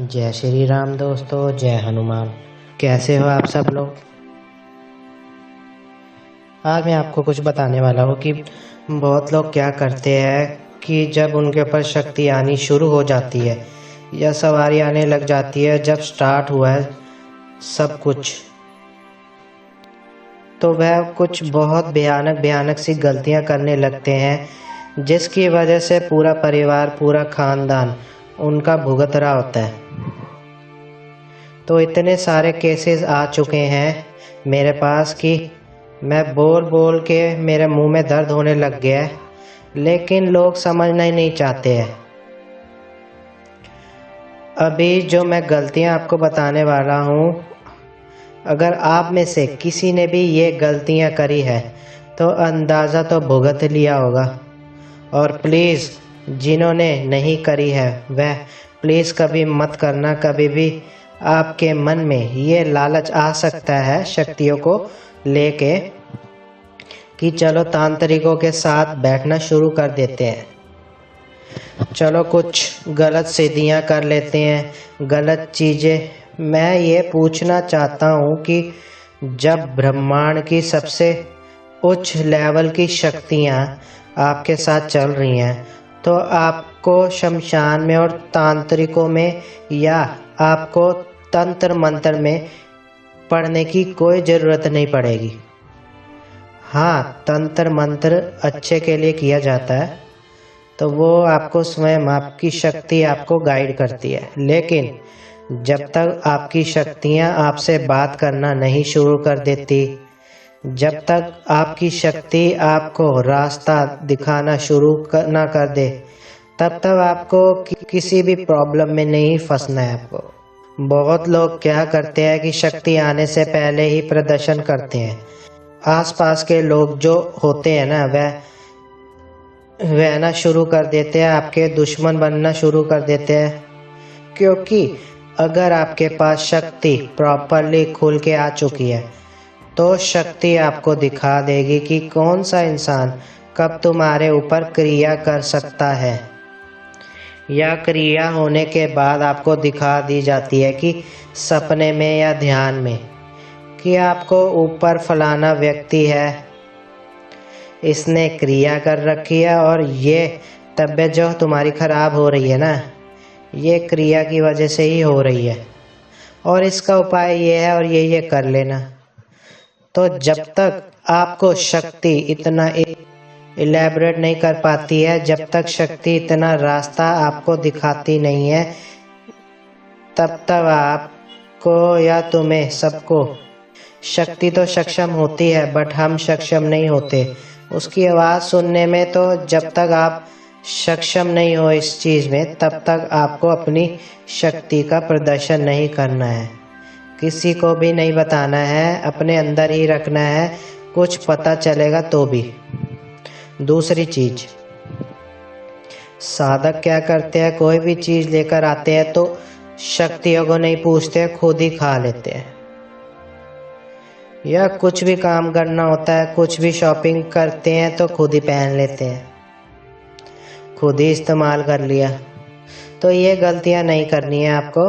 जय श्री राम दोस्तों, जय हनुमान। कैसे हो आप सब लोग। आज मैं आपको कुछ बताने वाला हूँ कि बहुत लोग क्या करते हैं कि जब उनके ऊपर शक्ति आनी शुरू हो जाती है या सवारी आने लग जाती है, जब स्टार्ट हुआ है सब कुछ, तो वह कुछ बहुत भयानक भयानक सी गलतियाँ करने लगते हैं, जिसकी वजह से पूरा परिवार, पूरा खानदान उनका भुगत रहा होता है। तो इतने सारे केसेस आ चुके हैं मेरे पास कि मैं बोल बोल के मेरे मुंह में दर्द होने लग गया है, लेकिन लोग समझना ही नहीं चाहते हैं। अभी जो मैं गलतियां आपको बताने वाला हूँ, अगर आप में से किसी ने भी ये गलतियां करी है तो अंदाज़ा तो भुगत लिया होगा। और प्लीज़ जिन्होंने नहीं करी है वह प्लीज़ कभी मत करना। कभी भी आपके मन में ये लालच आ सकता है शक्तियों को लेके कि चलो तांत्रिकों के साथ बैठना शुरू कर देते हैं, चलो कुछ गलत सिद्धियां कर लेते हैं, गलत चीज़ें। मैं ये पूछना चाहता हूँ कि जब ब्रह्मांड की सबसे उच्च लेवल की शक्तियाँ आपके साथ चल रही हैं, तो आपको शमशान में और तांत्रिकों में या आपको तंत्र मंत्र में पढ़ने की कोई ज़रूरत नहीं पड़ेगी। हाँ, तंत्र मंत्र अच्छे के लिए किया जाता है, तो वो आपको स्वयं, आपकी शक्ति आपको गाइड करती है। लेकिन जब तक आपकी शक्तियाँ आपसे बात करना नहीं शुरू कर देती, जब तक आपकी शक्ति आपको रास्ता दिखाना शुरू ना कर दे, तब तक आपको किसी भी प्रॉब्लम में नहीं फंसना है आपको। बहुत लोग क्या करते हैं कि शक्ति आने से पहले ही प्रदर्शन करते हैं। आसपास के लोग जो होते हैं ना, वह ना शुरू कर देते हैं, आपके दुश्मन बनना शुरू कर देते हैं। क्योंकि अगर आपके पास शक्ति प्रॉपरली खुल के आ चुकी है तो शक्ति आपको दिखा देगी कि कौन सा इंसान कब तुम्हारे ऊपर क्रिया कर सकता है, या क्रिया होने के बाद आपको दिखा दी जाती है कि सपने में या ध्यान में कि आपको ऊपर फलाना व्यक्ति है, इसने क्रिया कर रखी है और ये तबीयत जो तुम्हारी खराब हो रही है ना, ये क्रिया की वजह से ही हो रही है, और इसका उपाय ये है और ये कर लेना। तो जब तक आपको शक्ति इतना इलेबरेट नहीं कर पाती है, जब तक शक्ति इतना रास्ता आपको दिखाती नहीं है, तब तक आपको या तुम्हें सबको शक्ति तो सक्षम होती है, बट हम सक्षम नहीं होते उसकी आवाज़ सुनने में। तो जब तक आप सक्षम नहीं हो इस चीज़ में, तब तक आपको अपनी शक्ति का प्रदर्शन नहीं करना है, किसी को भी नहीं बताना है, अपने अंदर ही रखना है। कुछ पता चलेगा तो भी। दूसरी चीज, साधक क्या करते हैं, कोई भी चीज लेकर आते हैं तो शक्तियों को नहीं पूछते, खुद ही खा लेते हैं। या कुछ भी काम करना होता है, कुछ भी शॉपिंग करते हैं तो खुद ही पहन लेते हैं, खुद ही इस्तेमाल कर लिया। तो ये गलतियां नहीं करनी है आपको।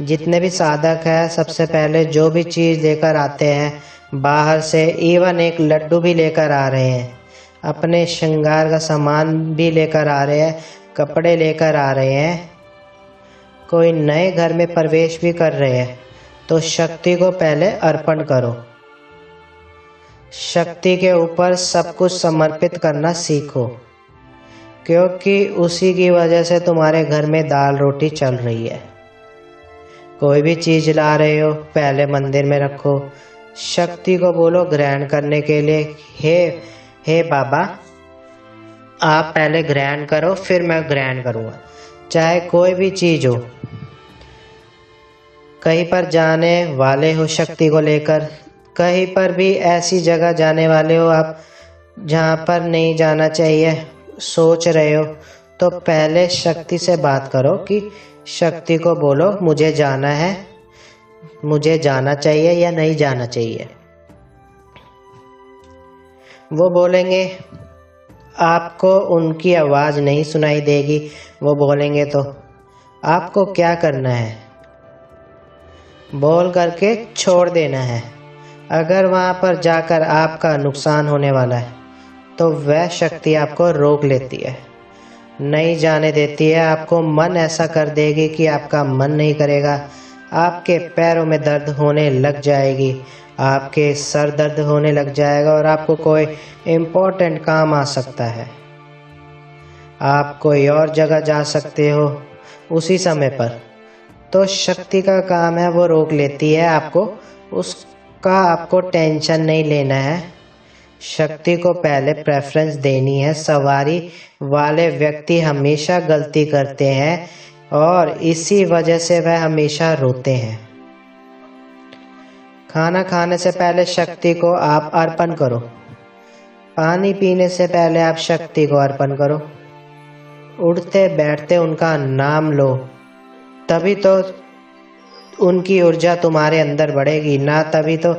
जितने भी साधक हैं, सबसे पहले जो भी चीज़ लेकर आते हैं बाहर से, इवन एक लड्डू भी लेकर आ रहे हैं, अपने श्रृंगार का सामान भी लेकर आ रहे हैं, कपड़े लेकर आ रहे हैं, कोई नए घर में प्रवेश भी कर रहे हैं, तो शक्ति को पहले अर्पण करो। शक्ति के ऊपर सब कुछ समर्पित करना सीखो, क्योंकि उसी की वजह से तुम्हारे घर में दाल रोटी चल रही है। कोई भी चीज ला रहे हो, पहले मंदिर में रखो, शक्ति को बोलो ग्रहण करने के लिए, हे बाबा आप पहले ग्रहण करो, फिर मैं ग्रहण करूँगा। चाहे कोई भी चीज हो, कहीं पर जाने वाले हो शक्ति को लेकर, कहीं पर भी ऐसी जगह जाने वाले हो आप जहाँ पर नहीं जाना चाहिए, सोच रहे हो, तो पहले शक्ति से बात करो कि शक्ति को बोलो मुझे जाना है, मुझे जाना चाहिए या नहीं जाना चाहिए। वो बोलेंगे आपको उनकी आवाज़ नहीं सुनाई देगी वो बोलेंगे तो आपको क्या करना है, बोल करके छोड़ देना है। अगर वहाँ पर जाकर आपका नुकसान होने वाला है तो वह शक्ति आपको रोक लेती है, नहीं जाने देती है। आपको मन ऐसा कर देगी कि आपका मन नहीं करेगा, आपके पैरों में दर्द होने लग जाएगी, आपके सर दर्द होने लग जाएगा और आपको कोई इम्पोर्टेंट काम आ सकता है। आप कोई और जगह जा सकते हो उसी समय पर। तो शक्ति का काम है वो रोक लेती है आपको, उसका आपको टेंशन नहीं लेना है। शक्ति को पहले प्रेफरेंस देनी है। सवारी वाले व्यक्ति हमेशा गलती करते हैं और इसी वजह से वह हमेशा रोते हैं। खाना खाने से पहले शक्ति को आप अर्पण करो, पानी पीने से पहले आप शक्ति को अर्पण करो, उठते बैठते उनका नाम लो, तभी तो उनकी ऊर्जा तुम्हारे अंदर बढ़ेगी, ना तभी तो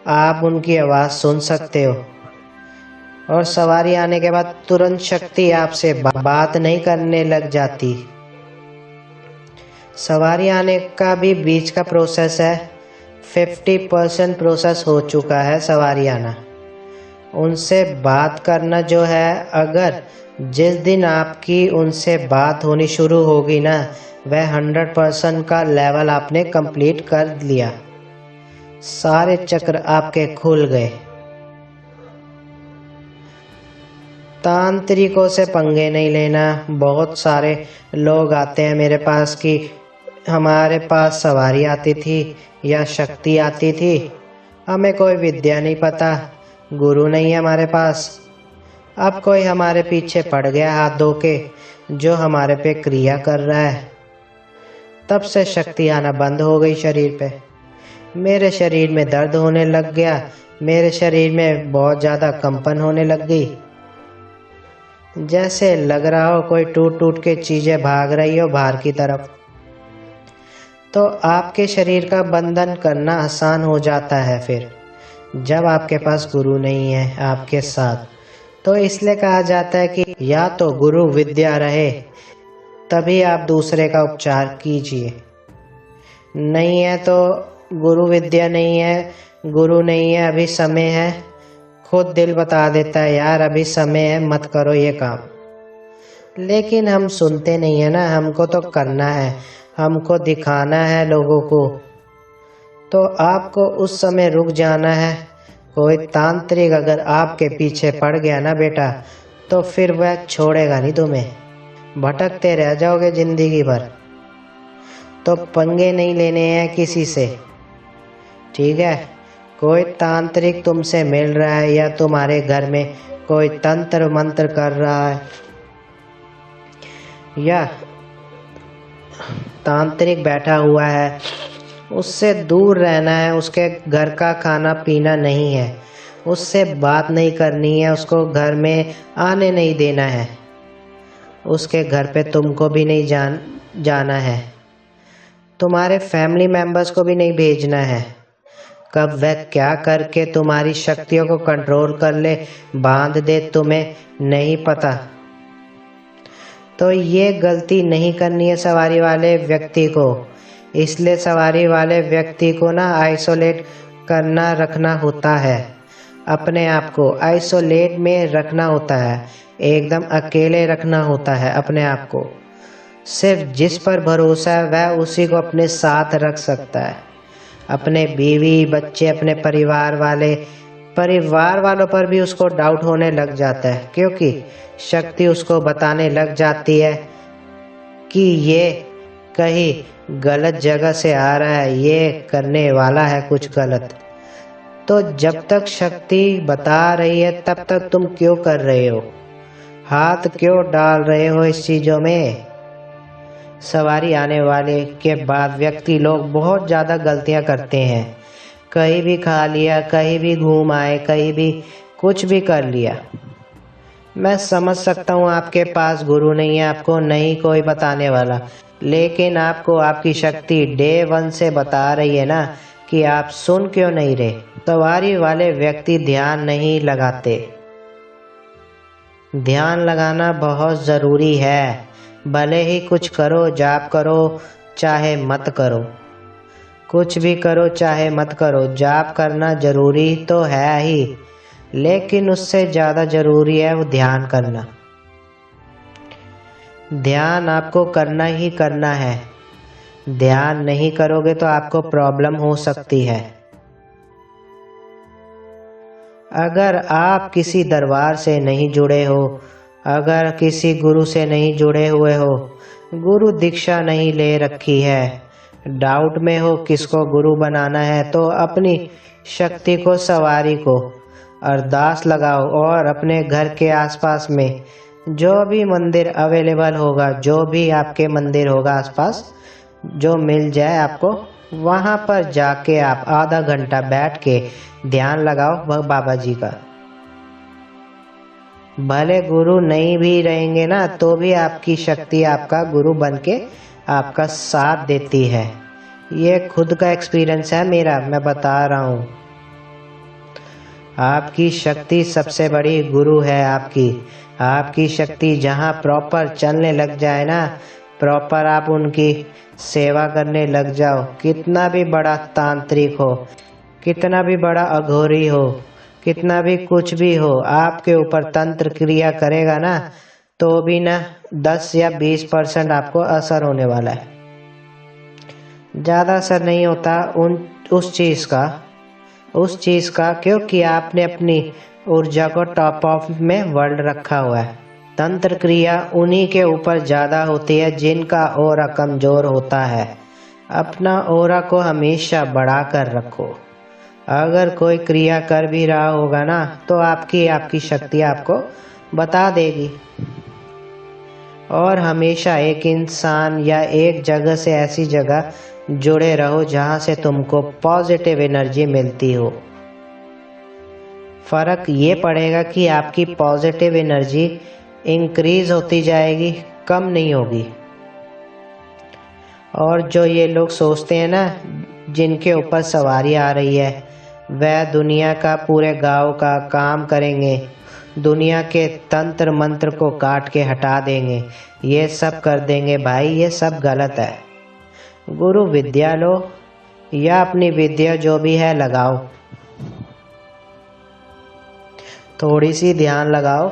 आप उनकी आवाज़ सुन सकते हो। और सवारी आने के बाद तुरंत शक्ति आपसे बात नहीं करने लग जाती। सवारी आने का भी बीच का प्रोसेस है। 50% प्रोसेस हो चुका है सवारी आना। उनसे बात करना जो है, अगर जिस दिन आपकी उनसे बात होनी शुरू होगी ना, वह 100% का लेवल आपने कंप्लीट कर लिया। सारे चक्र आपके खुल गए। तांत्रिकों से पंगे नहीं लेना। बहुत सारे लोग आते हैं मेरे पास कि हमारे पास सवारी आती थी या शक्ति आती थी, हमें कोई विद्या नहीं पता, गुरु नहीं है हमारे पास। अब कोई हमारे पीछे पड़ गया हाथ धो के, जो हमारे पे क्रिया कर रहा है। तब से शक्ति आना बंद हो गई शरीर पे। मेरे शरीर में दर्द होने लग गया, मेरे शरीर में बहुत ज़्यादा कंपन होने लग गई, जैसे लग रहा हो कोई टूट टूट के चीज़ें भाग रही हो बाहर की तरफ। तो आपके शरीर का बंधन करना आसान हो जाता है फिर, जब आपके पास गुरु नहीं है आपके साथ। तो इसलिए कहा जाता है कि या तो गुरु विद्या रहे तभी आप दूसरे का उपचार कीजिए, नहीं है तो गुरु विद्या नहीं है, गुरु नहीं है, अभी समय है, खुद दिल बता देता है यार अभी समय है मत करो ये काम। लेकिन हम सुनते नहीं है ना, हमको तो करना है, हमको दिखाना है लोगों को। तो आपको उस समय रुक जाना है। कोई तांत्रिक अगर आपके पीछे पड़ गया ना बेटा, तो फिर वह छोड़ेगा नहीं तुम्हें, भटकते रह जाओगे जिंदगी भर। तो पंगे नहीं लेने हैं किसी से, ठीक है। कोई तांत्रिक तुमसे मिल रहा है या तुम्हारे घर में कोई तंत्र मंत्र कर रहा है या तांत्रिक बैठा हुआ है, उससे दूर रहना है। उसके घर का खाना पीना नहीं है, उससे बात नहीं करनी है, उसको घर में आने नहीं देना है, उसके घर पे तुमको भी नहीं जाना है, तुम्हारे फैमिली मेंबर्स को भी नहीं भेजना है। कब वह क्या करके तुम्हारी शक्तियों को कंट्रोल कर ले, बांध दे, तुम्हें नहीं पता। तो ये गलती नहीं करनी है सवारी वाले व्यक्ति को। इसलिए सवारी वाले व्यक्ति को ना आइसोलेट करना रखना होता है, अपने आप को आइसोलेट में रखना होता है, एकदम अकेले रखना होता है अपने आप को। सिर्फ जिस पर भरोसा है वह उसी को अपने साथ रख सकता है। अपने बीवी बच्चे, अपने परिवार वालों पर भी उसको डाउट होने लग जाता है, क्योंकि शक्ति उसको बताने लग जाती है कि ये कहीं गलत जगह से आ रहा है, ये करने वाला है कुछ गलत। तो जब तक शक्ति बता रही है तब तक तुम क्यों कर रहे हो, हाथ क्यों डाल रहे हो इस चीज़ों में। सवारी आने वाले के बाद व्यक्ति लोग बहुत ज़्यादा गलतियां करते हैं। कहीं भी खा लिया, कहीं भी घूम आए, कहीं भी कुछ भी कर लिया। मैं समझ सकता हूँ आपके पास गुरु नहीं है, आपको नहीं कोई बताने वाला, लेकिन आपको आपकी शक्ति डे 1 से बता रही है ना कि आप सुन क्यों नहीं रहे। सवारी वाले व्यक्ति ध्यान नहीं लगाते। ध्यान लगाना बहुत ज़रूरी है। भले ही कुछ करो, जाप करो चाहे मत करो, कुछ भी करो चाहे मत करो, जाप करना ज़रूरी तो है ही, लेकिन उससे ज़्यादा ज़रूरी है वो ध्यान करना। ध्यान आपको करना ही करना है। ध्यान नहीं करोगे तो आपको प्रॉब्लम हो सकती है। अगर आप किसी दरबार से नहीं जुड़े हो, अगर किसी गुरु से नहीं जुड़े हुए हो, गुरु दीक्षा नहीं ले रखी है, डाउट में हो किसको गुरु बनाना है, तो अपनी शक्ति को, सवारी को अरदास लगाओ और अपने घर के आसपास में जो भी मंदिर अवेलेबल होगा, जो भी आपके मंदिर होगा आसपास, जो मिल जाए आपको, वहाँ पर जाके आप आधा घंटा बैठ के ध्यान लगाओ बाबा जी का। भले गुरु नहीं भी रहेंगे ना, तो भी आपकी शक्ति आपका गुरु बनके आपका साथ देती है। ये खुद का एक्सपीरियंस है मेरा, मैं बता रहा हूँ। आपकी शक्ति सबसे बड़ी गुरु है आपकी शक्ति जहाँ प्रॉपर चलने लग जाए ना, प्रॉपर आप उनकी सेवा करने लग जाओ, कितना भी बड़ा तांत्रिक हो, कितना भी बड़ा अघोरी हो, कितना भी कुछ भी हो, आपके ऊपर तंत्र क्रिया करेगा ना, तो भी ना 10 या 20% आपको असर होने वाला है। ज़्यादा असर नहीं होता उस चीज़ का, क्योंकि आपने अपनी ऊर्जा को टॉप ऑफ में वर्ल्ड रखा हुआ है। तंत्र क्रिया उन्हीं के ऊपर ज़्यादा होती है जिनका ऑरा कमज़ोर होता है। अपना ऑरा को हमेशा बढ़ा कर रखो। अगर कोई क्रिया कर भी रहा होगा ना, तो आपकी शक्ति आपको बता देगी। और हमेशा एक इंसान या एक जगह से ऐसी जगह जुड़े रहो जहाँ से तुमको पॉजिटिव एनर्जी मिलती हो। फर्क ये पड़ेगा कि आपकी पॉजिटिव एनर्जी इंक्रीज होती जाएगी, कम नहीं होगी। और जो ये लोग सोचते हैं ना, जिनके ऊपर सवारी आ रही है, वह दुनिया का, पूरे गांव का काम करेंगे, दुनिया के तंत्र मंत्र को काट के हटा देंगे, ये सब कर देंगे। भाई ये सब गलत है। गुरु विद्या लो या अपनी विद्या जो भी है लगाओ, थोड़ी सी ध्यान लगाओ,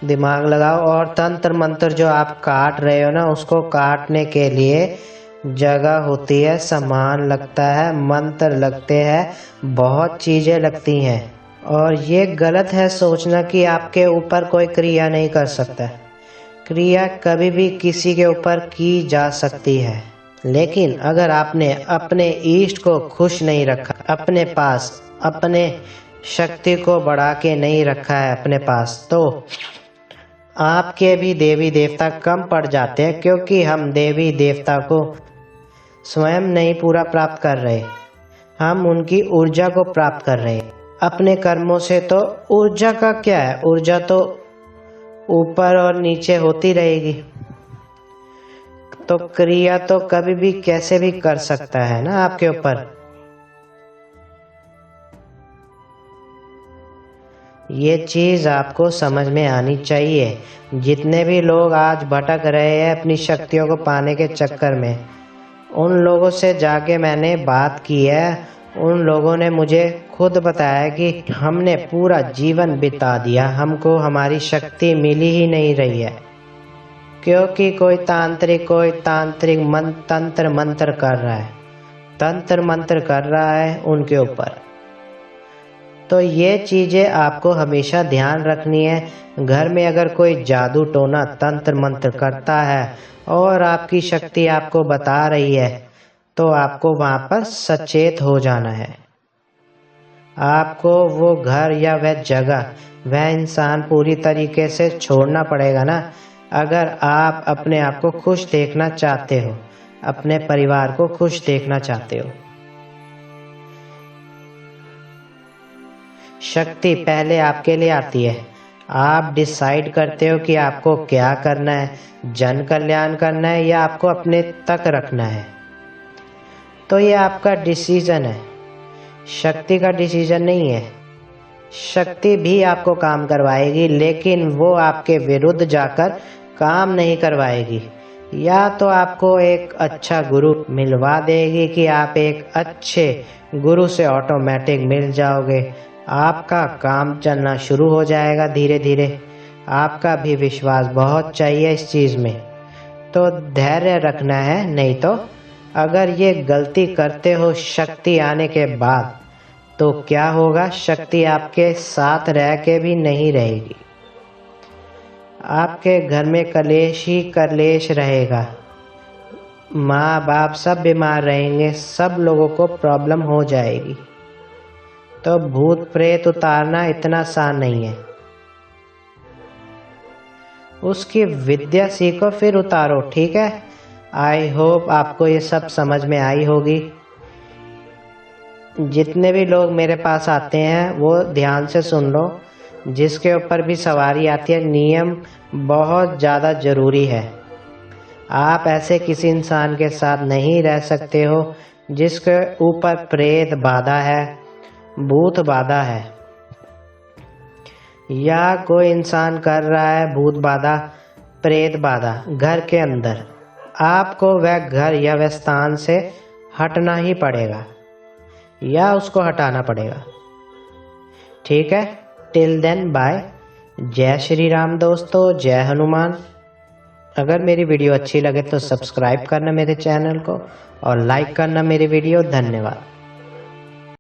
दिमाग लगाओ, और तंत्र मंत्र जो आप काट रहे हो ना, उसको काटने के लिए जगह होती है, सामान लगता है, मंत्र लगते हैं, बहुत चीज़ें लगती हैं। और ये गलत है सोचना कि आपके ऊपर कोई क्रिया नहीं कर सकता। क्रिया कभी भी किसी के ऊपर की जा सकती है, लेकिन अगर आपने अपने ईष्ट को खुश नहीं रखा अपने पास, अपने शक्ति को बढ़ा के नहीं रखा है अपने पास, तो आपके भी देवी देवता कम पड़ जाते हैं, क्योंकि हम देवी देवता को स्वयं नहीं पूरा प्राप्त कर रहे, हम उनकी ऊर्जा को प्राप्त कर रहे हैं अपने कर्मों से। तो ऊर्जा का क्या है, ऊर्जा तो ऊपर और नीचे होती रहेगी, तो क्रिया तो कभी भी कैसे भी कर सकता है ना आपके ऊपर। ये चीज़ आपको समझ में आनी चाहिए। जितने भी लोग आज भटक रहे हैं अपनी शक्तियों को पाने के चक्कर में, उन लोगों से जाके मैंने बात की है, उन लोगों ने मुझे खुद बताया कि हमने पूरा जीवन बिता दिया, हमको हमारी शक्ति मिली ही नहीं रही है, क्योंकि कोई तांत्रिक तंत्र मंत्र कर रहा है, तंत्र मंत्र कर रहा है उनके ऊपर। तो ये चीज़ें आपको हमेशा ध्यान रखनी है। घर में अगर कोई जादू टोना तंत्र मंत्र करता है और आपकी शक्ति आपको बता रही है, तो आपको वहाँ पर सचेत हो जाना है। आपको वो घर या वह जगह, वह इंसान पूरी तरीके से छोड़ना पड़ेगा ना, अगर आप अपने आप को खुश देखना चाहते हो, अपने परिवार को खुश देखना चाहते हो। शक्ति पहले आपके लिए आती है। आप डिसाइड करते हो कि आपको क्या करना है, जन कल्याण करना है या आपको अपने तक रखना है। तो ये आपका डिसीजन है, शक्ति का डिसीजन नहीं है। शक्ति भी आपको काम करवाएगी, लेकिन वो आपके विरुद्ध जाकर काम नहीं करवाएगी। या तो आपको एक अच्छा गुरु मिलवा देगी कि आप एक अच्छे गुरु से ऑटोमेटिक मिल जाओगे, आपका काम चलना शुरू हो जाएगा धीरे धीरे। आपका भी विश्वास बहुत चाहिए इस चीज़ में, तो धैर्य रखना है। नहीं तो अगर ये गलती करते हो शक्ति आने के बाद, तो क्या होगा, शक्ति आपके साथ रह के भी नहीं रहेगी। आपके घर में कलेश ही कलेश रहेगा, माँ बाप सब बीमार रहेंगे, सब लोगों को प्रॉब्लम हो जाएगी। तो भूत प्रेत उतारना इतना आसान नहीं है। उसकी विद्या सीखो फिर उतारो, ठीक है। आई होप आपको ये सब समझ में आई होगी। जितने भी लोग मेरे पास आते हैं वो ध्यान से सुन लो। जिसके ऊपर भी सवारी आती है, नियम बहुत ज़्यादा ज़रूरी है। आप ऐसे किसी इंसान के साथ नहीं रह सकते हो जिसके ऊपर प्रेत बाधा है, भूत बाधा है, या कोई इंसान कर रहा है भूत बाधा प्रेत बाधा घर के अंदर। आपको वह घर या वह स्थान से हटना ही पड़ेगा या उसको हटाना पड़ेगा, ठीक है। Till then bye. जय श्री राम दोस्तों, जय हनुमान। अगर मेरी वीडियो अच्छी लगे तो सब्सक्राइब करना मेरे चैनल को और लाइक करना मेरी वीडियो। धन्यवाद।